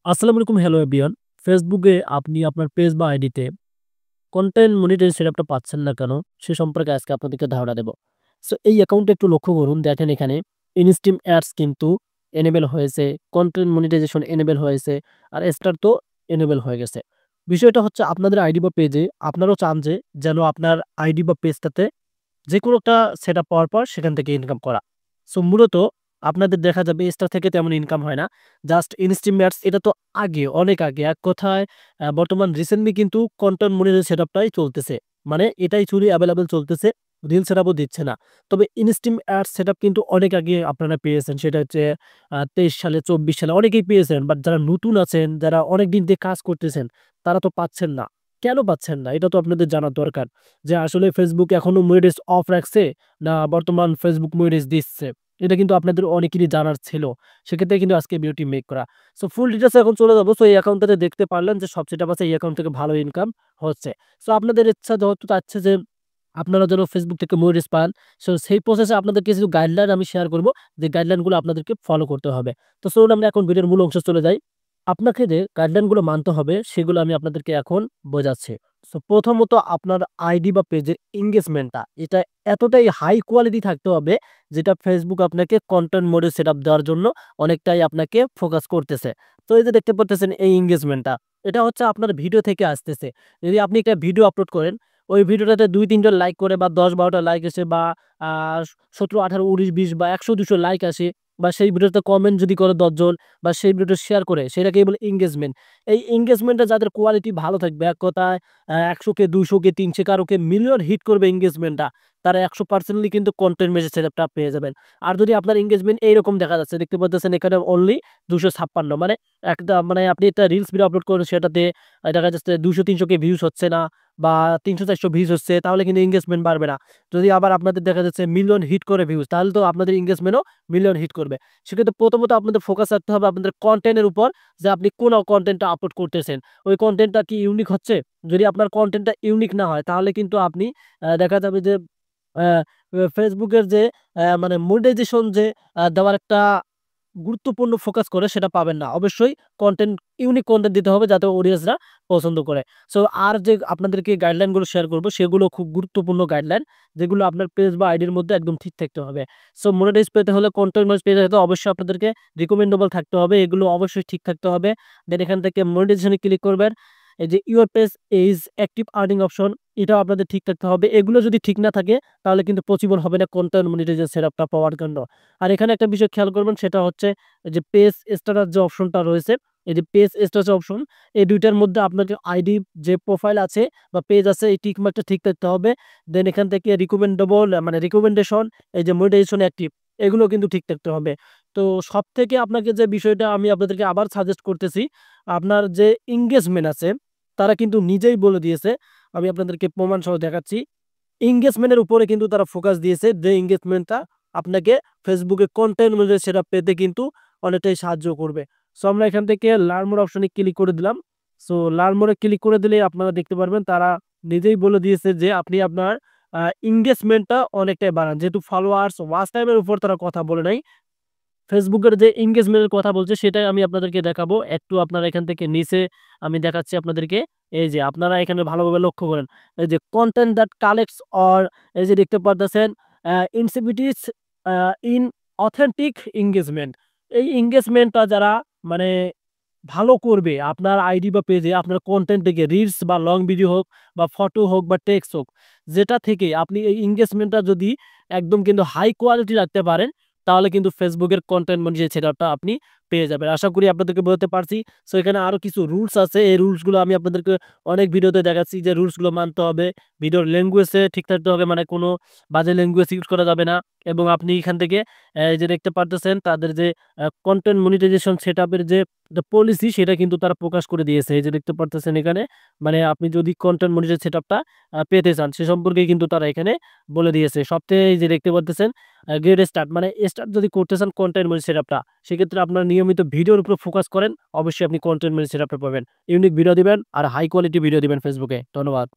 আসসালামু আলাইকুম, hello everyone. ফেসবুকে আপনি আপনার পেজ বা আইডিতে কনটেন্ট মনিটাইজেশন সেটআপটা পাচ্ছেন না কেন? সে সম্পর্কে আজকে আপনাদেরকে ধারণা দেব। সো এই অ্যাকাউন্টে একটু লক্ষ্য করুন। দেখেন এখানে ইনস্ট্রিম অ্যাডস কিন্তু এনেবল হয়েছে, কনটেন্ট মনিটাইজেশন এনেবল হয়েছে, আর স্টার তো এনেবল হয়ে গেছে। বিষয়টা হচ্ছে আপনাদের আইডি বা পেজে আপনারাও চান যে যেন আপনার আইডি বা পেজটাতে যেকোনো একটা সেটআপ পাওয়ার পর সেখান থেকে ইনকাম করা। সো মূলত আপনাদের দেখা যাবে স্টার থেকে তেমন ইনকাম হয় না। জাস্ট ইনস্ট্রিম অ্যাডস এটা তো আগে, অনেক আগে এক কথায় বর্তমান রিসেন্টলি কিন্তু কনটেন্ট মনিটাইজেশন সেটআপটাই চলতেছে। মানে এটাই চুরি এভেইলেবল চলতেছে। রিল সেটআপও দিচ্ছে না। তবে ইনস্ট্রিম অ্যাডস সেটআপ কিন্তু অনেক আগে আপনারা পেয়েছেন। সেটা হচ্ছে ২৩ সালে, ২৪ সালে অনেকেই পেয়েছেন। বাট যারা নতুন আছেন, যারা অনেকদিন দিয়ে কাজ করতেছেন, তারা তো পাচ্ছেন না। কেন পাচ্ছেন না? এটা তো আপনাদের জানা দরকার। যে আসলে Facebook এখনো মনিটাইজ অফ রাখছে না বর্তমান Facebook মনিটাইজ দিচ্ছে। এটা কিন্তু আপনাদের অনেকেরই জানার ছিল। সেক্ষেত্রে কিন্তু আজকে ভিডিওটি মেক করা। সো ফুল ডিটেইলস এ এখন চলে যাব। সো এই অ্যাকাউন্টটাতে দেখতে পারলেন যে সব সেটআপ আছে। এই অ্যাকাউন্ট থেকে ভালো ইনকাম হচ্ছে। সো আপনাদের ইচ্ছা যত চাচ্ছে যে আপনারা যেন Facebook থেকে মনিটাইজ পান। সো সেই প্রসেস এ আপনাদেরকে কিছু গাইডলাইন আমি শেয়ার করব। যে গাইডলাইন গুলো আপনাদেরকে ফলো করতে হবে। তো চলুন আমরা এখন ভিডিওর মূল অংশে চলে যাই। আপনাকে যে গাইডলাইন গুলো মানতে হবে সেগুলো আমি আপনাদেরকে এখন বোঝাচ্ছি। সো প্রথমত আপনার আইডি বা পেজের এনগেজমেন্টটা এটা এতটাই হাই কোয়ালিটি থাকতে হবে যেটা Facebook আপনাকে কনটেন্ট মোডে সেটআপ দেওয়ার জন্য অনেকটাই আপনাকে ফোকাস করতেছে। তো এই যে দেখতে পারতেছেন এই এনগেজমেন্টটা এটা হচ্ছে আপনার ভিডিও থেকে আসতেছে। যদি আপনি একটা ভিডিও আপলোড করেন, ওই ভিডিওটাতে ২-৩ জন লাইক করে বা ১০-১২ টা লাইক এসে বা আ ১৭, ১৮, ১৯, ২০ বা ১০০-২০০ লাইক আসে বা সেই ভিডিওতে কমেন্ট যদি করে ১০ জন বা সেই ভিডিওটা শেয়ার করে সেটাকেই বলে এনগেজমেন্ট। এই এনগেজমেন্টটা যাদের কোয়ালিটি ভালো থাকবে এক কথায় ১০০ কে, ২০০ কে, ৩০০ কারো কে মিলিয়ন হিট করবে এনগেজমেন্টটা। তারা ১০০% কিন্তু কনটেন্ট মেসেজ সেটআপটা পেয়ে যাবেন। আর যদি আপনার এনগেজমেন্ট এইরকম দেখা যাচ্ছে দেখতে পাচ্ছেন এখানে অনলি ২৫৬ মানে একটা মানে আপনি একটা রিলস ভিডিও আপলোড করেন সেটাতে দেখা যাচ্ছে ২০০-৩০০ কে ভিউজ হচ্ছে না বা ৩০০-৪০০ ভিউজ হচ্ছে তাহলে কিন্তু এনগেজমেন্ট বাড়বে না। যদি আবার আপনাদের দেখা যাচ্ছে মিলিয়ন হিট করে ভিউজ তাহলে তো আপনাদের এনগেজমেন্টও মিলিয়ন হিট করবে। সেক্ষেত্রে প্রথমত আপনাদের ফোকাস রাখতে হবে আপনাদের কনটেন্টের উপর যে আপনি কোন কনটেন্টটা আপলোড করতেছেন। ওই কনটেন্টটা কি ইউনিক হচ্ছে? যদি আপনার কনটেন্টটা ইউনিক না হয় তাহলে কিন্তু আপনি দেখা যাবে যে আ Facebook এর যে মানে মনিটাইজেশন যে দেওয়ার একটা গুরুত্বপূর্ণ ফোকাস করে সেটা পাবেন না। অবশ্যই কনটেন্ট ইউনিক কনটেন্ট দিতে হবে যাতে অডিয়েন্সরা পছন্দ করে। সো আর যে আপনাদেরকে গাইডলাইন গুলো শেয়ার করব সেগুলো খুব গুরুত্বপূর্ণ গাইডলাইন যেগুলো আপনার পেজ বা আইডির মধ্যে একদম ঠিক থাকতে হবে। সো মনিটাইজ পেতে হলে কনটেন্ট মনিটাইজ পেতে হলে অবশ্যই আপনাদেরকে রিকমেন্ডেবল থাকতে হবে। এগুলো অবশ্যই ঠিক থাকতে হবে। দেন এখান থেকে মনিটাইজেশন এ ক্লিক করবেন। এই যে your page is active earning option এটাও আপনাদের ঠিক থাকতে হবে। এগুলো যদি ঠিক না থাকে তাহলে কিন্তু পসিবল হবে না কনটেন্ট মনিটাইজেশন সেটআপটা পাওয়ার জন্য। আর এখানে একটা বিষয় খেয়াল করবেন সেটা হচ্ছে এই যে পেজ স্ট্যাটাস যে অপশনটা রয়েছে, এই যে পেজ স্ট্যাটাস অপশন এই ২ টার মধ্যে আপনাকে আইডি যে প্রোফাইল আছে বা পেজ আছে এই টিক মার্কটা ঠিক থাকতে হবে। দেন এখান থেকে রিকমেন্ডেবল মানে রিকমেন্ডেশন এই যে মনিটাইজেশন অ্যাক্টিভ এগুলো কিন্তু ঠিক থাকতে হবে। তো সবথেকে আপনাকে যে বিষয়টা আমি আপনাদেরকে আবার সাজেস্ট করতেছি, আপনার যে এনগেজমেন্ট আছে তারা কিন্তু নিজেই বলে দিয়েছে। আমি আপনাদেরকে প্রমাণ সহ দেখাচ্ছি। এনগেজমেন্ট এর উপরে কিন্তু তারা ফোকাস দিয়েছে যে এনগেজমেন্টটা আপনাকে Facebook এ কনটেন্ট অনুযায়ী সেটা পেতে কিন্তু অনেকটাই সাহায্য করবে। সো আমরা এখান থেকে লার্ন মোর অপশনে ক্লিক করে দিলাম। সো লার্ন মোর এ ক্লিক করে দিলেই আপনারা দেখতে পারবেন তারা নিজেই বলে দিয়েছে যে আপনি আপনার এনগেজমেন্টটা অনেকটাই বাড়ান। যেহেতু ফলোয়ার্স, ওয়াচ টাইম এর উপর তারা কথা বলে নাই। Facebook এর যে engagement এর কথা বলছে সেটাই আমি আপনাদেরকে দেখাবো। একটু আপনারা এখান থেকে নিচে আমি দেখাচ্ছি আপনাদেরকে। এই যে আপনারা এখানে ভালোভাবে লক্ষ্য করেন। এই যে content that collects or এই যে দেখতে পারতেছেন incentives a in authentic engagement এই engagement টা যারা মানে ভালো করবে আপনার আইডি বা পেজে আপনার কনটেন্ট থেকে রিলস বা লং ভিডিও হোক বা ফটো হোক বা টেক্সট হোক যেটা থেকে আপনি এই এনগেজমেন্টটা যদি একদম কিন্তু হাই কোয়ালিটি রাখতে পারেন তাহলে কিন্তু ফেসবুকের কনটেন্ট মনিটাইজেশন সেটআপটা আপনি পেয়ে যাবেন। আশা করি আপনাদেরকে বোঝাতে পারছি। সো এখানে আরো কিছু রুলস আছে। এই রুলস গুলো আমি আপনাদেরকে অনেক ভিডিওতে দেখাচ্ছি যে রুলস গুলো মানতে হবে। ভিডিওর ল্যাঙ্গুয়েজ এ ঠিক থাকতে হবে মানে কোনো বাজে ল্যাঙ্গুয়েজ ইউজ করা যাবে না এবং আপনি এখান থেকে এই যে দেখতে পারতেছেন তাদের যে কনটেন্ট মনিটাইজেশন সেটআপের যে পলিসি সেটা কিন্তু তারা প্রকাশ করে দিয়েছে। এই যে দেখতে পারতেছেন এখানে মানে আপনি যদি কনটেন্ট মনিটাইজেশন সেটআপটা পেতে চান সে সম্পর্কে কিন্তু তারা এখানে বলে দিয়েছে। সবথেকে এই যে দেখতে পারতেছেন গ্রেড স্টার্ট মানে স্টার্ট যদি করতে চান কনটেন্ট মনিটাইজেশন সেটআপটা সেক্ষেত্রে আপনার নিয়মিত ভিডিওর উপর ফোকাস করেন। অবশ্যই আপনি কনটেন্ট মনিটাইজেশন সেটআপটা পাবেন। ইউনিক ভিডিও দিবেন আর হাই কোয়ালিটি ভিডিও দিবেন ফেসবুকে। ধন্যবাদ।